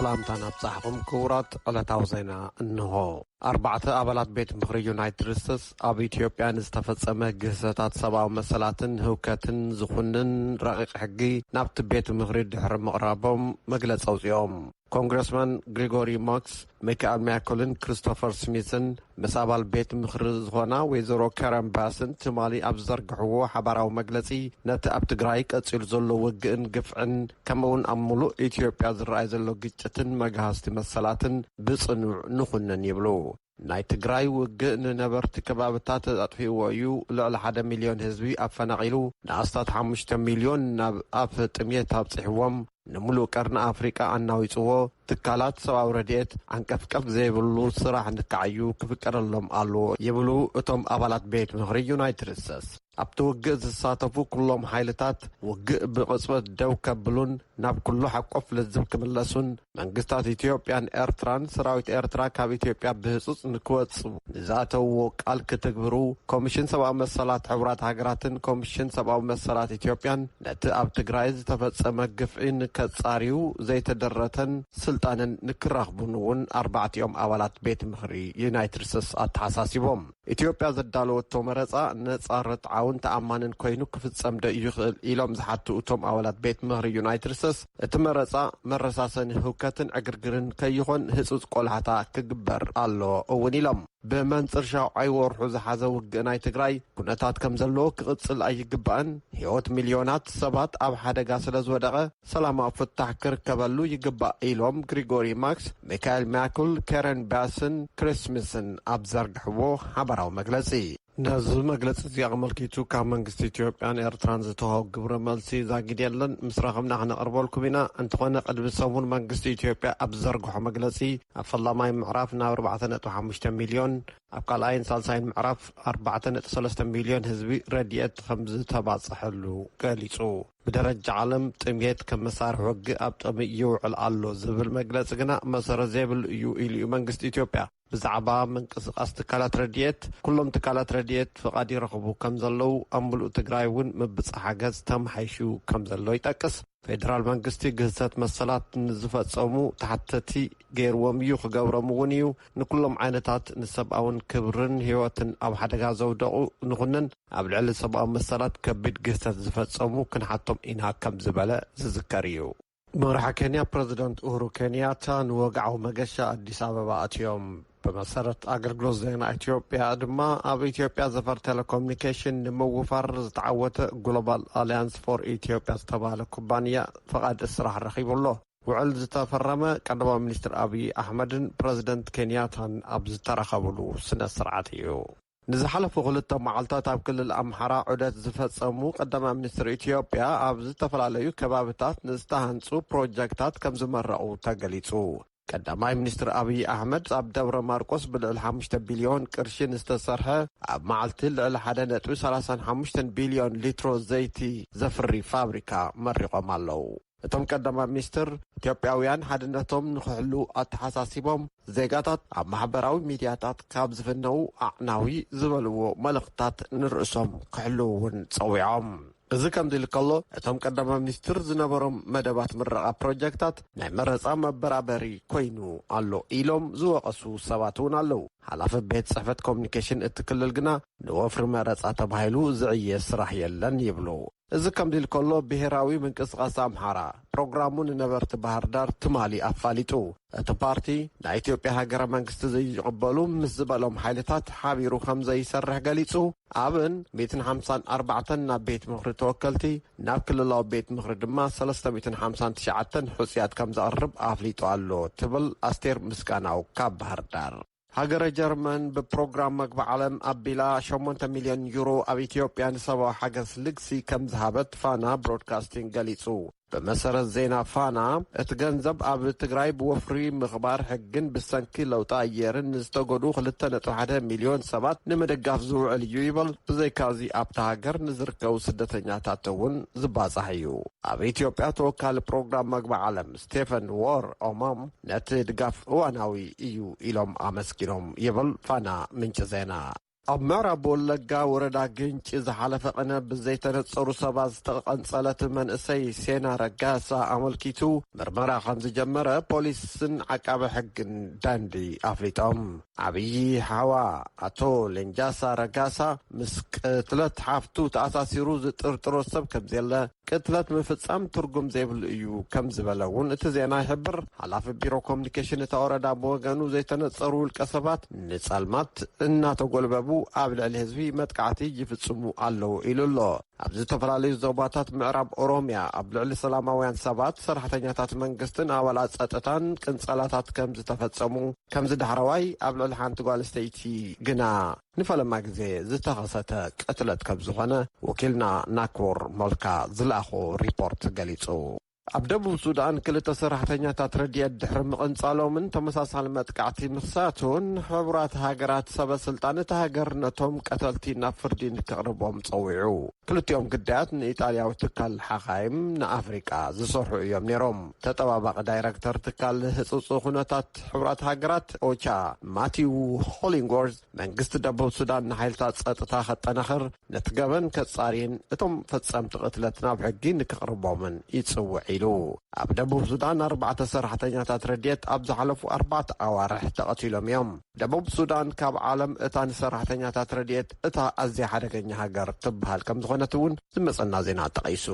ሰላምታን ኣብጻሕኹም ክቡራት ዕለታዊ ዜና እንሆ። 4 ኣባላት ቤት ምኽሪ ዩናይትድ ስቴትስ ኣብ ኢትዮጵያ ንዝተፈጸመ ግህሰታት ሰብኣዊ መሰላትን ህውከትን ዝኹንን ረቂቕ ሕጊ ናብቲ ቤት ምኽሪ ድሕሪ ምቕራቦም መግለፂ ኣውፅኦም። ኮንግረስማን ግሪጎሪ ማክስ ሚካኤል ማያኮልን ክሪስቶፈር ስሚትን ምስ ኣባል ቤት ምኽሪ ዝኾና ወይዘሮ ካረን ባስን ትማሊ ኣብ ዝዘርግሕዎ ሓባራዊ መግለፂ ነቲ ኣብ ትግራይ ቀፂሉ ዘሎ ውግእን ግፍዕን ከምኡውን ኣብ ሙሉእ ኢትዮጵያ ዝረኣይ ዘሎ ግጭትን መጋህዝቲ መሰላትን ብጽኑዕ ንኹንን ይብሉ። ናይ ትግራይ ውግእ ንነበርቲ ከባብታት ኣጥፊእዎ እዩ። ልዕሊ 1 ሚልዮን ህዝቢ ኣፈናቒሉ ንኣስታት 5 ሚልዮን ናብ ኣፍ ጥምየት ኣብፅሕዎም ንሙሉእ ቀርኒ ኣፍሪቃ ኣናዊፅዎ ትካላት ሰብኣዊ ረድኤት ዓንቀፍቀፍ ዘይብሉ ስራሕ ንከዓዩ ክፍቀደሎም ኣለዎ ይብሉ እቶም ኣባላት ቤት ምኽሪ ዩናይትድ ስቴትስ። ኣብቲ ውግእ ዝሳተፉ ኩሎም ሓይልታት ውግእ ብቕፅበት ደው ከብሉን ናብ ኩሉ ሓቆፍ ልዝብ ክምለሱን መንግስታት ኢትዮጵያን ኤርትራን ሰራዊት ኤርትራ ካብ ኢትዮጵያ ብህፁፅ ንክወፅኡ ንዝኣተውዎ ቃል ክትግብሩ ኮሚሽን ሰብኣዊ መሰላት ሕቡራት ሃገራትን ኮሚሽን ሰብኣዊ መሰላት ኢትዮጵያን ነቲ ኣብ ትግራይ ዝተፈጸመ ግፍዒ ንከጻርዩ ዘይተደረተን ስልጣንን ንክራኽቡን እውን 4 ኣባላት ቤት ምኽሪ ዩናይትድ ስቴትስ ኣተሓሳሲቦም። ኢትዮጵያ ዘዳለወቶ መረፃ ነጻ ርትዓውን ተኣማንን ኮይኑ ክፍጸም ዶ እዩ ይኽእል ኢሎም ዝሓቱ እቶም ኣባላት ቤት ምኽሪ ዩናይትድ ስቴትስ እቲ መረፃ መረሳሰኒ ህውከትን ዕግርግርን ከይኾን ህፁፅ ቆልሓታ ክግበር ኣሎ እውን ኢሎም። ብመንፅር ሻውዓይ ወርሑ ዝሓዘ ውግእ ናይ ትግራይ ኩነታት ከም ዘለዎ ክቕፅል ኣይግባእን። ህይወት ሚልዮናት ሰባት ኣብ ሓደጋ ስለ ዝወደቐ ሰላማዊ ፍታሕ ክርከበሉ ይግባእ ኢሎም ግሪጎሪ ማክስ ሚካኤል ማያኮል ካረን ባስን ክሪስመስን ኣብ ዘርግሕዎ ሓበራዊ መግለፂ ነዚ መግለፂ እዚ ኣመልኪቱ ካብ መንግስቲ ኢትዮጵያን ኤርትራን ዝተዋሃብ ግብረ መልሲ ዛጊድ የለን ምስ ረኸብና ክነቕርበልኩም ኢና። እንተኾነ ቅድሚ ሰሙን መንግስቲ ኢትዮጵያ ኣብ ዘርግሖ መግለፂ ኣብ ፈላማይ ምዕራፍ ናብ 4.5 ሚልዮን ኣብ ካልኣይን ሳልሳይን ምዕራፍ 4.3 ሚልዮን ህዝቢ ረድኤት ከም ዝተባፅሐሉ ገሊጹ። ብደረጃ ዓለም ጥምየት ከም መሳርሒ ሕጊ ኣብ ጥቕሚ ይውዕል ኣሎ ዝብል መግለፂ ግና መሰረት ዘይብሉ እዩ ኢሉ መንግስቲ ኢትዮጵያ ብዛዕባ ምንቅስቃስ ትካላት ረድኤት ኩሎም ትካላት ረድኤት ፍቓድ ይረኽቡ ከም ዘለው ኣብ ሙሉእ ትግራይ እውን ምብፃሕ ሓገዝ ተመሓይሹ ከም ዘሎ ይጠቅስ። ፌደራል መንግስቲ ግህሰት መሰላት ንዝፈጸሙ ተሓተቲ ገይርዎም እዩ ክገብሮም እውን እዩ። ንኩሎም ዓይነታት ንሰብኣውን ክብርን ህይወትን ኣብ ሓደጋ ዘውደቑ ንኹንን ኣብ ልዕሊ ሰብኣዊ መሰላት ከቢድ ግህሰት ዝፈጸሙ ክንሓቶም ኢና ከም ዝበለ ዝዝከር እዩ። መራሒ ኬንያ ፕረዚደንት ኡሁሩ ኬንያታ ንወግዓዊ መገሻ ኣዲስ ኣበባ ኣትዮም። በመሰረት ኣገልግሎት ዜና ኢትዮጵያ ድማ ኣብ ኢትዮጵያ ዘፈር ቴሌኮሙኒኬሽን ንምውፋር ዝተዓወተ ግሎባል ኣሊያንስ ፎር ኢትዮጵያ ዝተባሃለ ኩባንያ ፈቓድ ስራሕ ረኺቡሎ። ውዕል ዝተፈረመ ቀዳማይ ሚኒስትር ኣብይ ኣሕመድን ፕረዚደንት ኬንያታን ኣብ ዝተረኸብሉ ስነ ስርዓት እዩ። ንዝሓለፉ 2 መዓልታት ኣብ ክልል ኣምሓራ ዑደት ዝፈጸሙ ቀዳማይ ሚኒስትር ኢትዮጵያ ኣብ ዝተፈላለዩ ከባቢታት ንዝተሃንፁ ፕሮጀክታት ከም ዝመረቑ ተገሊጹ። ቀዳማይ ሚኒስትር ኣብይ ኣሕመድ ኣብ ደብረ ማርቆስ ብልዕሊ 5 ቢልዮን ቅርሺ ዝተሰርሐ ኣብ መዓልቲ ልዕሊ 1.35 ቢልዮን ሊትሮ ዘይቲ ዘፍሪ ፋብሪካ መሪቖም ኣለዉ። እቶም ቀዳማይ ሚኒስትር ኢትዮጵያውያን ሓድነቶም ንክሕሉ ኣተሓሳሲቦም ዜጋታት ኣብ ማሕበራዊ ሚድያታት ካብ ዝፍነው ኣዕናዊ ዝበልዎ መልእኽትታት ንርእሶም ክሕሉ እውን ፀዊዖም። እዚ ከምዚ ኢሉ ከሎ እቶም ቀዳማይ ሚኒስትር ዝነበሮም መደባት ምረቓ ፕሮጀክታት ናይ መረፃ መበራበሪ ኮይኑ ኣሎ ኢሎም ዝወቐሱ ሰባት እውን ኣለዉ። ሓላፊ ቤት ጽሕፈት ኮሙኒኬሽን እቲ ክልል ግና ንወፍሪ መረፃ ተባሂሉ ዝዕየ ስራሕ የለን ይብሉ። እዚ ከምዚ ኢሉ ከሎ ብሄራዊ ምንቅስቃስ ኣምሓራ ፕሮግራሙ ንነበርቲ ባህር ዳር ትማሊ ኣፋሊጡ። እቲ ፓርቲ ናይ ኢትዮጵያ ሃገረ መንግስቲ ዘይቕበሉ ምስ ዝበሎም ሓይልታት ሓቢሩ ከም ዘይሰርሕ ገሊጹ ኣብን 154 ናብ ቤት ምኽሪ ተወከልቲ ናብ ክልላዊ ቤት ምኽሪ ድማ 359 ሕፅያት ከም ዘቕርብ ኣፍሊጡ ኣሎ ትብል ኣስቴር ምስጋናው ካብ ባህር ዳር። ሃገረ ጀርመን ብፕሮግራም መግቢ ዓለም ኣቢላ 8 ሚልዮን ዩሮ ኣብ ኢትዮጵያ ንሰብኣዊ ሓገዝ ልግሲ ከም ዝሃበት ፋና ብሮድካስቲንግ ገሊጹ። በመሰረት ዜና ፋና እቲ ገንዘብ ኣብ ትግራይ ብወፍሪ ምኽባር ሕግን ብሰንኪ ለውጢ ኣየርን ንዝተጎዱ 2.1 ሚልዮን ሰባት ንምድጋፍ ዝውዕል እዩ ይብል። ብዘይካዚ ኣብቲ ሃገር ንዝርከቡ ስደተኛታት እውን ዝባፅሕ እዩ። ኣብ ኢትዮጵያ ተወካሊ ፕሮግራም መግቢ ዓለም ስቴፈን ዎር ኦማም ነቲ ድጋፍ እዋናዊ እዩ ኢሎም ኣመስጊኖም ይብል ፋና ምንጭ ዜና። ኣብ ምዕራብ ወለጋ ወረዳ ግንጭ ዝሓለፈ ቀነብ ብዘይተነፀሩ ሰባት ዝተቐንጸለት መንእሰይ ሴና ረጋሳ ኣመልኪቱ ምርመራ ከም ዝጀመረ ፖሊስን ዓቃቤ ሕግን ዳንዲ ኣፍሊጦም። ዓብዪ ሓዋ ኣቶ ሌንጃሳ ረጋሳ ምስ ቅትለት ሓፍቱ ተኣሳሲሩ ዝጥርጥሮ ሰብ ከም ዘለ ቅትለት ምፍጻም ትርጉም ዘይብሉ እዩ ከም ዝበለ እውን እቲ ዜና ይሕብር። ሓላፊ ቢሮ ኮሙኒኬሽን እታ ወረዳ ብወገኑ ዘይተነጸሩ ውልቀ ሰባት ንጸልማት እናተጎልበቡ ኣብ ልዕሊ ህዝቢ መጥቃዕቲ ይፍጽሙ ኣለዉ ኢሉ ኣሎ። ኣብ ዝተፈላለዩ ዞባታት ምዕራብ ኦሮምያ ኣብ ልዕሊ ሰላማውያን ሰባት ሰራሕተኛታት መንግስትን ኣባላት ጸጥታን ቅንጸላታት ከም ዝተፈጸሙ ከም ዝዳሕረዋይ ኣብ ልዕሊ ሓንቲ ጓል ኣንስተይቲ ግና ንፈለማ ግዜ ዝተኸሰተ ቅትለት ከም ዝኾነ ወኪልና ናኮር መልካ ዝለኣኾ ሪፖርት ገሊጹ። ኣብ ደቡብ ሱዳን ክልተ ሰራሕተኛታት ረድኤት ድሕሪ ምቕንጻሎምን ተመሳሳሊ መጥቃዕቲ ምኽሳቱን ሕብራት ሃገራት ሰበስልጣን እቲ ሃገር ነቶም ቀተልቲ ናብ ፍርዲ ንከቕርቦም ፀዊዑ። ክልቲኦም ግዳያት ንኢጣልያዊ ትካል ሓኻይም ንኣፍሪቃ ዝሰርሑ እዮም ነይሮም። ተጠባባቂ ዳይረክተር ትካል ህፁፅ ኩነታት ሕብራት ሃገራት ኦቻ ማቲው ሆሊንጎርዝ መንግስቲ ደቡብ ሱዳን ንሓይልታት ጸጥታ ከጠናኽር ነቲ ገበን ከጻሪን እቶም ፈጸምቲ ቅትለት ናብ ሕጊ ንከቕርቦምን ይጽውዕ ኢሉ። ኣብ ደቡብ ሱዳን 4 ሰራሕተኛታት ረድኤት ኣብ ዝሓለፉ 4 ኣዋርሕ ተቐቲሎም እዮም። ደቡብ ሱዳን ካብ ዓለም እታ ንሰራሕተኛታት ረድኤት እታ ኣዝያ ሓደገኛ ሃገር ትበሃል ከም ዝኾነት እውን ዝመፀና ዜና ተቐይሱ።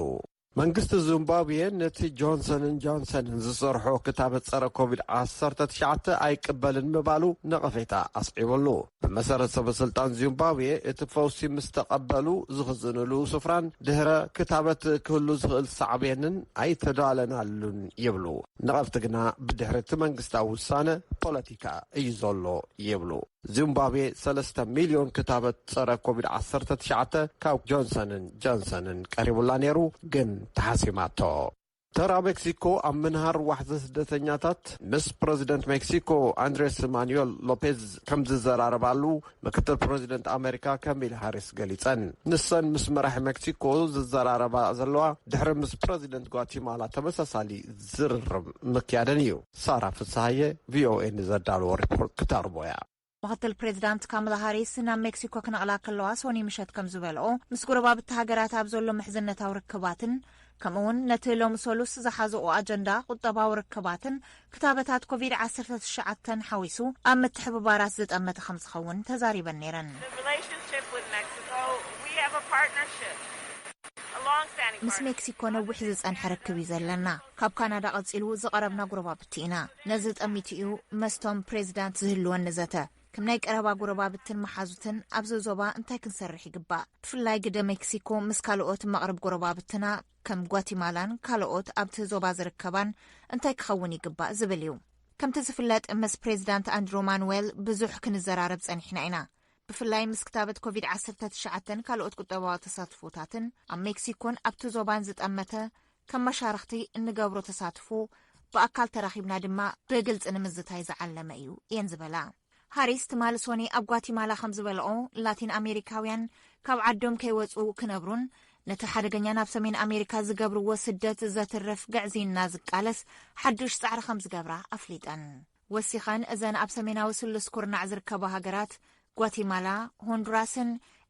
መንግስቲ ዚምባብዌ ነቲ ጆንሰንን ጆንሰንን ዝሰርሖ ክታበት ጸረ ኮቪድ-19 ኣይቅበልን ምባሉ ነቐፌታ ኣስዒበሉ። ብመሰረት ሰበስልጣን ዚምባብዌ እቲ ፈውሲ ምስ ተቐበሉ ዝኽዝንሉ ስፍራን ድህረ ክታበት ክህሉ ዝኽእል ሳዕቤንን ኣይተዳለናሉን ይብሉ። ነቐፍቲ ግና ብድሕሪ እቲ መንግስታዊ ውሳነ ፖለቲካ እዩ ዘሎ ይብሉ። ዚምባብዌ 3 ሚልዮን ክታበት ጸረ ኮቪድ-19 ካብ ጆንሰንን ጆንሰንን ቀሪቡላ ነይሩ ግን ተሓሲማቶ። ተራ ሜክሲኮ ኣብ ምንሃር ዋሕዚ ስደተኛታት ምስ ፕሬዚደንት ሜክሲኮ አንድሬስ ማኑኤል ሎፔዝ ከም ዝዘራረባሉ ምክትል ፕሬዚደንት ኣሜሪካ ካሚላ ሃሪስ ገሊፀን። ንሰን ምስ መራሒ ሜክሲኮ ዝዘራረባ ዘለዋ ድሕሪ ምስ ፕሬዚደንት ጓቲማላ ተመሳሳሊ ዝርርብ ምክያደን እዩ። ሳራ ፍስሃየ ቪኦኤ ንዘዳልዎ ሪፖርት ክተርቦያ። ምክትል ፕሬዚዳንት ካሚላ ሃሪስ ናብ ሜክሲኮ ክነቕላ ከለዋ ሶኒ ምሸት ከም ዝበልኦ ምስ ጎረባብቲ ሃገራት ኣብ ዘሎ ምሕዝነታዊ ርክባትን ከምኡውን ነቲ ሎም ሰሉስ ዝሓዝኦ ኣጀንዳ ቁጠባዊ ርክባትን ክታበታት ኮቪድ-19 ሓዊሱ ኣብ ምትሕብባራት ዝጠመተ ከም ዝኸውን ተዛሪበን ነይረን። ምስ ሜክሲኮ ነዊሕ ዝጸንሐ ርክብ እዩ ዘለና። ካብ ካናዳ ቀፂሉ ዝቐረብና ጎረባብቲ ኢና። ነዚ ጠሚቱ እዩ መስቶም ፕሬዚዳንት ዝህልወን ንዘተ ከም ናይ ቀረባ ጎረባብትን መሓዙትን ኣብዚ ዞባ እንታይ ክንሰርሕ ይግባእ? ብፍላይ ግደ ሜክሲኮ ምስ ካልኦት መቕረብ ጎረባብትና ከም ጓቲማላን ካልኦት ኣብቲ ዞባ ዝርከባን እንታይ ክኸውን ይግባእ ዝብል እዩ። ከምቲ ዝፍለጥ ምስ ፕሬዚዳንት አንድሮ ማኑዌል ብዙሕ ክንዘራረብ ጸኒሕና ኢና። ብፍላይ ምስ ክታበት ኮቪድ-19 ካልኦት ቁጠባዊ ተሳትፎታትን ኣብ ሜክሲኮን ኣብቲ ዞባን ዝጠመተ ከም መሻርክቲ እንገብሮ ተሳትፎ ብኣካል ተራኺብና ድማ ብግልጽ ንምዝታይ ዝዓለመ እዩ እየን ዝበላ። ሃሪስ ትማል ሶኒ ኣብ ጓቲማላ ከም ዝበልኦ ላቲን ኣሜሪካውያን ካብ ዓዶም ከይወፁ ክነብሩን ነቲ ሓደገኛ ናብ ሰሜን ኣሜሪካ ዝገብርዎ ስደት ዘትርፍ ግዕዚና ዝቃለስ ሓዱሽ ጻዕሪ ከም ዝገብራ ኣፍሊጠን። ወሲኸን እዘን ኣብ ሰሜናዊ ስሉስ ኩርናዕ ዝርከባ ሃገራት ጓቲማላ፣ ሆንዱራስን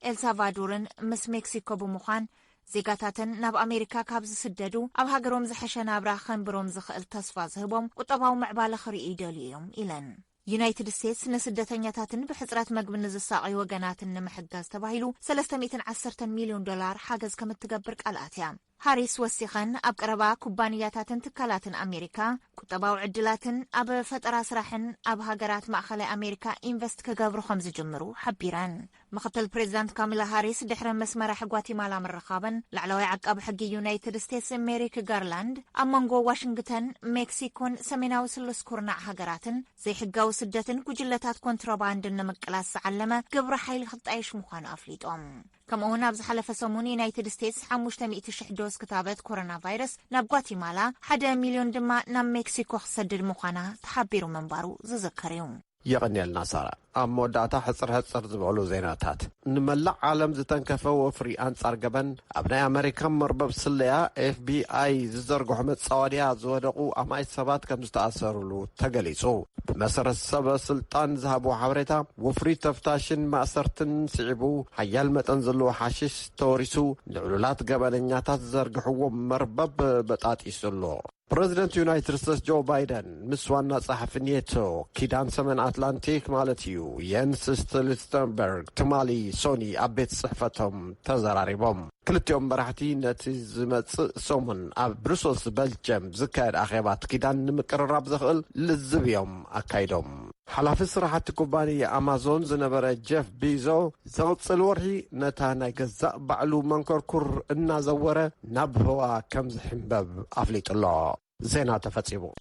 ኤልሳልቫዶርን ምስ ሜክሲኮ ብምዃን ዜጋታትን ናብ ኣሜሪካ ካብ ዝስደዱ ኣብ ሃገሮም ዝሐሸ ናብራ ከንብሮም ዝኽእል ተስፋ ዝህቦም ቁጠባዊ ምዕባለ ክርእዩ ይደልዩ እዮም ኢለን። ዩናይትድ ስቴትስ ንስደተኛታትን ብሕፅረት መግቢ ንዝሳቀዩ ወገናትን ንምሕጋዝ ተባሂሉ $310 ሚሊዮን ሓገዝ ከም እትገብር ቃልኣት እያ። ሃሪስ ወሲኸን ኣብ ቀረባ ኩባንያታትን ትካላትን ኣሜሪካ ቁጠባዊ ዕድላትን ኣብ ፈጠራ ስራሕን ኣብ ሃገራት ማእኸላይ ኣሜሪካ ኢንቨስት ክገብሩ ከም ዝጅምሩ ሓቢረን። ምክትል ፕሬዚዳንት ካሚላ ሃሪስ ድሕሪ ምስ መራሒ ጓቲማላ ምርኻበን ላዕለዋይ ዓቃቢ ሕጊ ዩናይትድ ስቴትስ ሜሪክ ጋርላንድ ኣብ መንጎ ዋሽንግተን፣ ሜክሲኮን ሰሜናዊ ስሉስ ኩርናዕ ሃገራትን ዘይሕጋዊ ስደትን ጉጅለታት ኮንትሮባንድን ንምቅላስ ዝዓለመ ግብረ ሓይሊ ክጣየሽ ምዃኑ ኣፍሊጦም። ከምኡውን ኣብ ዝሓለፈ ሰሙን ዩናይትድ ስቴትስ 500,000 ዶዝ ክታበት ኮሮና ቫይረስ ናብ ጓቲማላ 1 ሚልዮን ድማ ናብ ሜክሲኮ ክሰድድ ምዃና ተሓቢሩ መንባሩ ዝዝከር እዩ። يغنيلنا سارة موداتا حصر زبولو زيناتات نملع عالم زتنكفة وفري أنصار قبن أبناء أمريكا مربب سليا FBI زرقو حمد صواريا زودقو أماي سبات كم زتأثروا له تقليسو بمسر السبا سلطان ذهبوا حوريتا وفري تفتاشن مأسرتن سعبو حيال متنزلو حاشش توريسو لعلولات قبنياتات زرقحو مربب بطاط يسلو بريزيدنت يونايتد ستيتس جو بايدن مسوانا صحفي نيتو كيدان سمن أتلانتيك مالتيو ينس ستولتنبرغ تمالي سوني أبيت صحفتهم تزراريبهم كلتيوم براحتي نتي زمص سومن أب بروسلز بلجيم زكار أخيبات كيدان نمقرراب زخل لزبيوم أكايدهم حلافي صراحة كوبانية أمازون زنبرة جيف بيزو زغط الورحي نتانا جزاء بعلو منكركر إنا زورة نبهوا كمز حنباب أفليت الله زينا تفتيبو